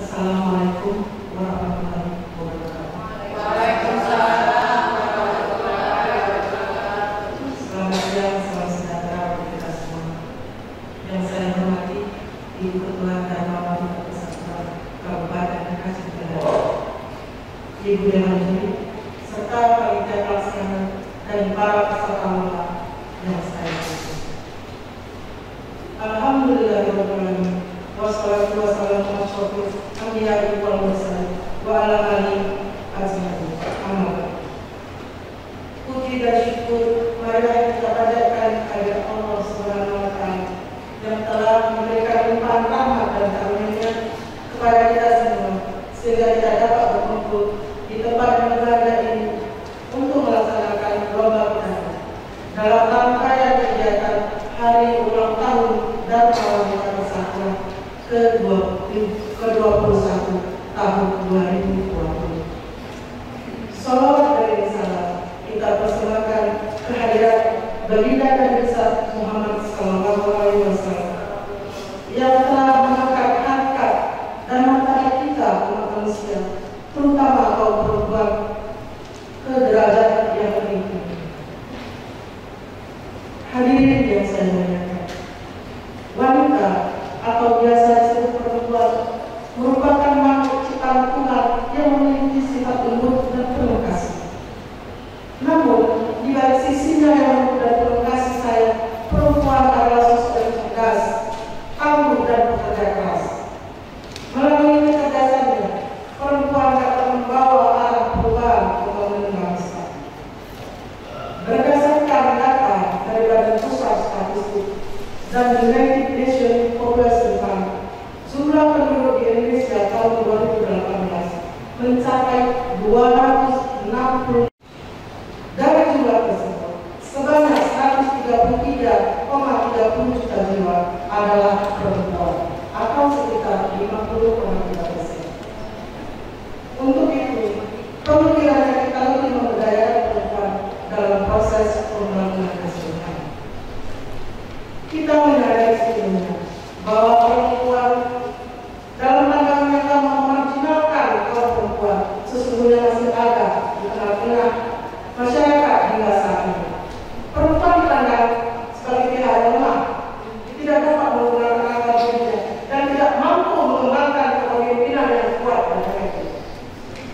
Assalamualaikum warahmatullahi wabarakatuh. Waalaikumsalam warahmatullahi wabarakatuh. Selamat siang, salam sejahtera bagi kita semua. Yang saya hormati Ibu Ketua Dharma Wangsa Persatuan Kabupaten Bekasi Tenggara, Ibu Dewan Juri, serta panitia pelaksana dan para peserta lomba yang saya hormati. Alhamdulillahirobbilalamin. Wassalatu wassalamu ala asyrofil anbiya'i wal mursalin wa ala alihi ajma'in. Amma ba'du. Puji dan syukur marilah kita panjatkan kepada Allah Subhanahu wa Ta'ala yang telah memberikan limpahan rahmat dan karunia kepada kita semua, sehingga kita dapat berkumpul di tempat yang berbahagia ini untuk melaksanakan lomba kita dalam rangkaian kegiatan Hari Ulang Tahun Dharma Wangsa Persatuan ke-21 tahun 2020. Salawat dari salam kita persembahkan kehadiran Baginda Nabi besar Muhammad SAW yang telah mengangkat harkat dan martabat kita umat manusia, terutama kaum perempuan, ke derajat yang tinggi. Hadirin yang saya muliakan, wanita atau biasa disebut perempuan merupakan makhluk ciptaan Tuhan yang memiliki sifat lembut dan penuh kasih. Namun, di balik sisinya yang lembut dan penuh kasih sayang, perempuan adalah sosok yang cerdas, tangguh dan bekerja keras. Melalui kecerdasannya, perempuan dapat membawa arah perubahan pembangunan bangsa. Berdasarkan data dari Badan Pusat Statistik dan United Nations Population Fund, jumlah penduduk di Indonesia tahun 2018 mencapai 260. Dari jumlah tersebut, sebanyak 133,30 juta jiwa adalah perempuan, atau sekitar 50,3%. Untuk itu, perlu kiranya kita lebih memberdayakan perempuan dalam proses pembangunan nasional. Kita menyadari sebelumnya bahwa perempuan dalam pandangan yang memarginalkan kaum perempuan sesungguhnya masih ada di tengah-tengah masyarakat hingga saat ini. Perempuan dipandang sebagai pihak yang lemah, tidak dapat menggunakan akal budinya, dan tidak mampu mengembangkan kepemimpinan yang kuat dan efektif.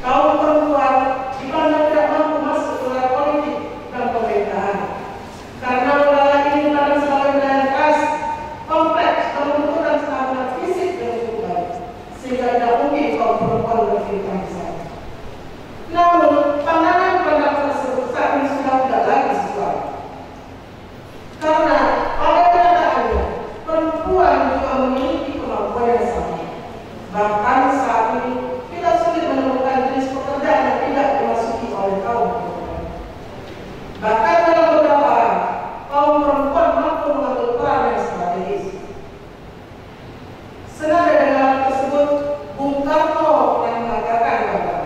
Kaum perempuan dipandang tidak mampu masuk ke wilayah politik dan pemerintahan, karena wilayah ini dipandang sebagai wilayah keras, kompleks, dan membutuhkan kemampuan fisik yang cukup baik, sehingga tidak mungkin kaum perempuan berpilihan di sana. Namun, pandangan tersebut saat ini sudah tidak lagi sesuai. Karena pada kenyataannya, perempuan juga memiliki kemampuan yang sama. Bahkan saat ini, kita sulit menemukan jenis pekerjaan yang tidak dimasuki oleh kaum perempuan. Bahkan dalam beberapa hal, kaum perempuan mampu mengambil peran yang strategis. Senada dengan hal tersebut, Bung Karno pernah mengatakan bahwa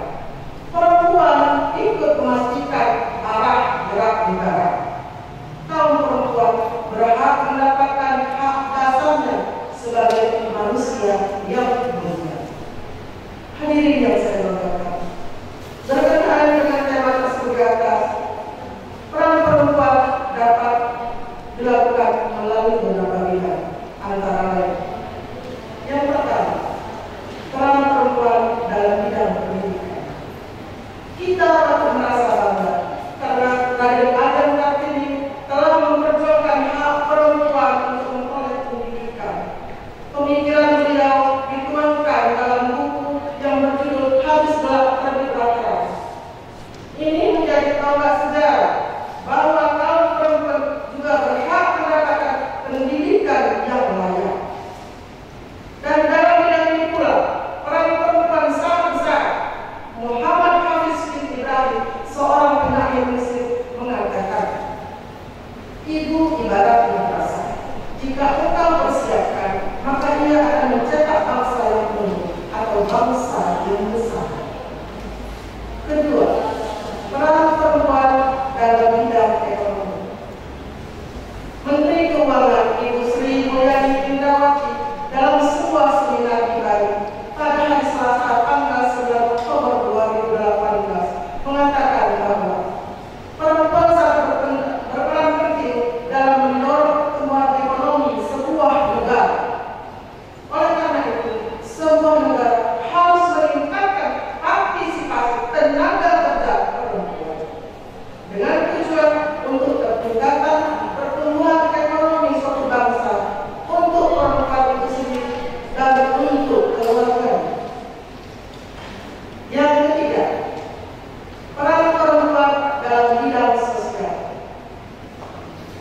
perempuan ikut memastikan arah gerak negara. Kaum perempuan berhak mendapatkan hak dasarnya sebagai manusia yang mulia. sebuah negara harus meningkatkan partisipasi tenaga kerja perempuan dengan tujuan untuk peningkatan pertumbuhan ekonomi suatu bangsa, untuk perempuan itu sendiri dan untuk keluarga. Yang ketiga, peran perempuan dalam bidang sosial.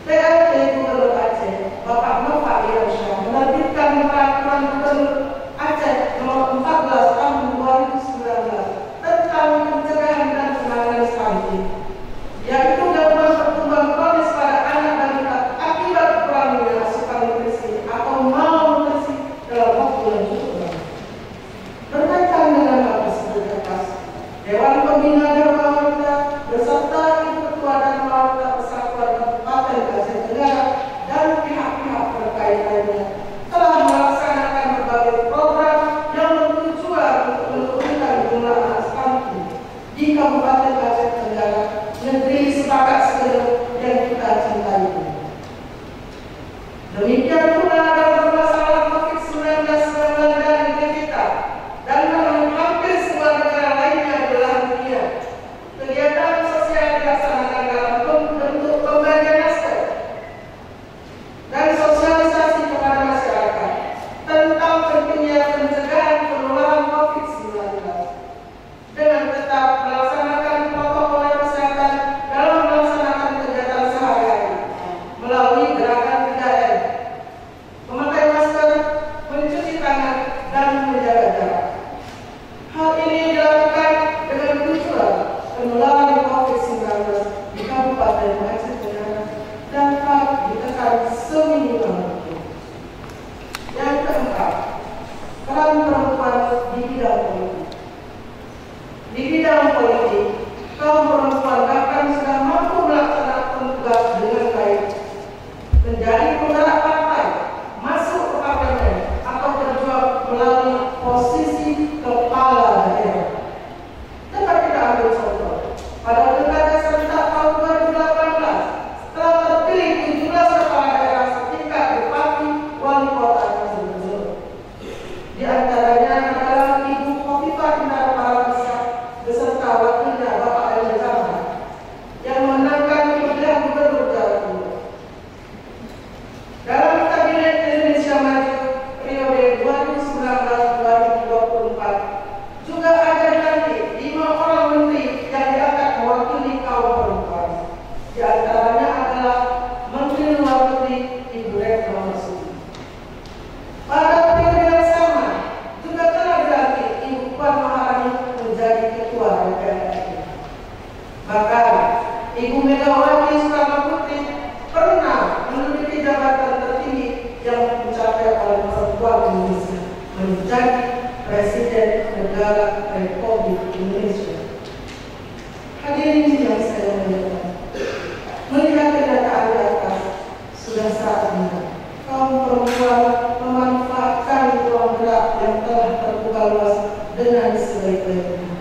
PLT Gubernur Aceh, Bapak Nova Irasyah, menerbitkan peraturan Gubernur Aceh nomor 14 tahun 2019 tentang pencegahan dan penanganan stunting, yaitu gangguan pertumbuhan kronis pada anak balita akibat kurangnya asupan nutrisi atau malnutrisi dalam waktu yang cukup lama. Berkaitan dengan hal tersebut, Dewan Pembina Dharma Wanita beserta Ibu Ketua Dharma Wanita Persatuan Kabupaten Aceh Tenggara dan pihak-pihak terkait lainnya telah melaksanakan berbagai program yang bertujuan untuk menurunkan jumlah anak stunting di Kabupaten Aceh Tenggara, negeri sepakat segera yang kita cintai ini. Demikian pula dalam permasalahan COVID-19 melanda negeri kita dan hampir semua negara lainnya di belahan dunia. Kegiatan sosial dilaksanakan dalam bentuk pembagian masker dan sosialisasi kepada masyarakat tentang pentingnya pencegahan penularan COVID-19 dengan tetap melaksanakan protokol kesehatan dalam melaksanakan kegiatan sehari-hari melalui gerakan 3M, memakai masker, mencuci tangan, dan menjaga jarak. Hal ini dilakukan dengan tujuan penularan COVID-19 di Kabupaten Aceh Tenggara dapat ditekan seminimal mungkin. Yang keempat, peran perempuan di bidang politik. Di bidang politik, kaum perempuan bahkan sudah mampu melaksanakan tugas dengan baik, menjadi penggerak partai, masuk ke parlemen, atau berjuang melalui posisi kepala daerah. Dapat kita ambil contoh, pada pilkada serentak tahun 2018, setelah terpilih 17 kepala daerah setingkat bupati, wali kota, dan gubernur. Di antaranya adalah Ibu Khofifah Indar Parawansa beserta wakilnya Bapak Emil Zaman yang memenangkan pemilihan gubernur Jawa Timur. Dalam Kabinet Indonesia Maju periode 2019-2024 juga ada nanti 5 orang menteri yang diangkat mewakili kaum perempuan. Di antaranya adalah Menteri Luar Negeri Ibu Retno Marsudi. Pada periode yang sama juga telah dilantik Ibu Puan Maharani menjadi Ketua DPR RI. Bahkan Ibu Megawati Soekarno Putri pernah menduduki jabatan tertinggi yang mencapai oleh perempuan Indonesia, menjadi Presiden Negara Republik Indonesia. Hadirin yang saya muliakan, melihat kenyataan di atas, sudah saatnya kaum perempuan memanfaatkan ruang gerak yang telah terbuka luas dengan sebaik-baiknya.